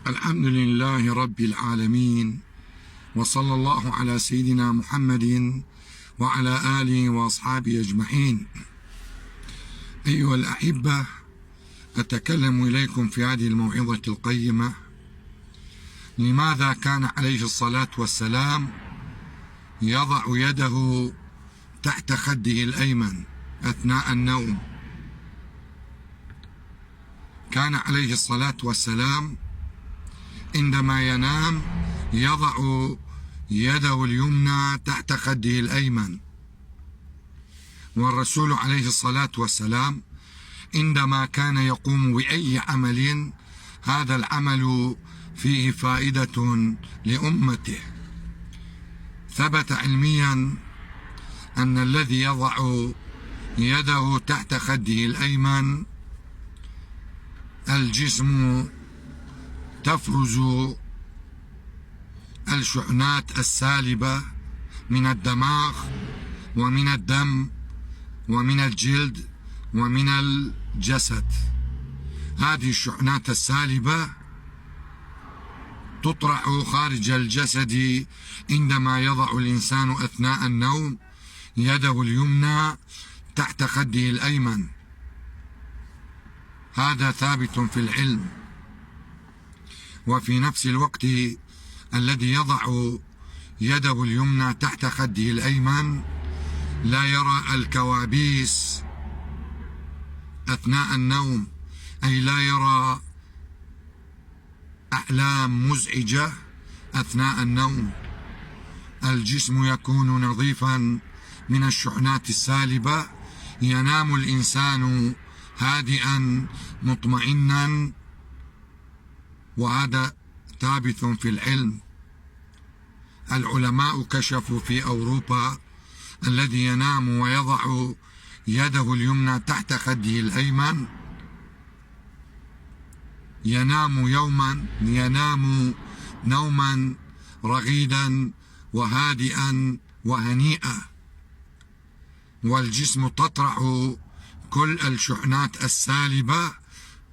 الحمد لله رب العالمين، وصلى الله على سيدنا محمد وعلى آله وأصحابه أجمعين. أيها الأحبة، أتكلم إليكم في هذه الموعظة القيمة. لماذا كان عليه الصلاة والسلام يضع يده تحت خده الأيمن أثناء النوم؟ كان عليه الصلاة والسلام عندما ينام يضع يده اليمنى تحت خده الأيمن، والرسول عليه الصلاة والسلام عندما كان يقوم بأي عمل هذا العمل فيه فائدة لأمته. ثبت علميا أن الذي يضع يده تحت خده الأيمن الجسم تفرز الشحنات السالبة من الدماغ ومن الدم ومن الجلد ومن الجسد. هذه الشحنات السالبة تطرح خارج الجسد عندما يضع الإنسان أثناء النوم يده اليمنى تحت خده الأيمن. هذا ثابت في العلم. وفي نفس الوقت الذي يضع يده اليمنى تحت خده الأيمن لا يرى الكوابيس أثناء النوم، أي لا يرى أحلام مزعجة أثناء النوم. الجسم يكون نظيفا من الشحنات السالبة، ينام الإنسان هادئا مطمئنا، وهذا ثابت في العلم. العلماء كشفوا في أوروبا الذي ينام ويضع يده اليمنى تحت خده الأيمن ينام نوما رغيدا وهادئا وهنيئا، والجسم تطرح كل الشحنات السالبة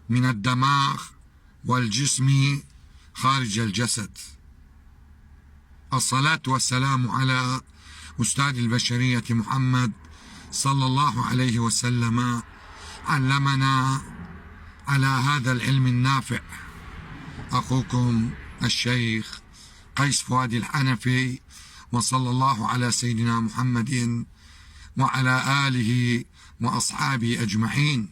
من الدماغ والجسم خارج الجسد. الصلاة والسلام على أستاذ البشرية محمد صلى الله عليه وسلم علمنا على هذا العلم النافع. أخوكم الشيخ قيس فؤاد الحنفي، وصلى الله على سيدنا محمد وعلى آله وأصحابه أجمعين.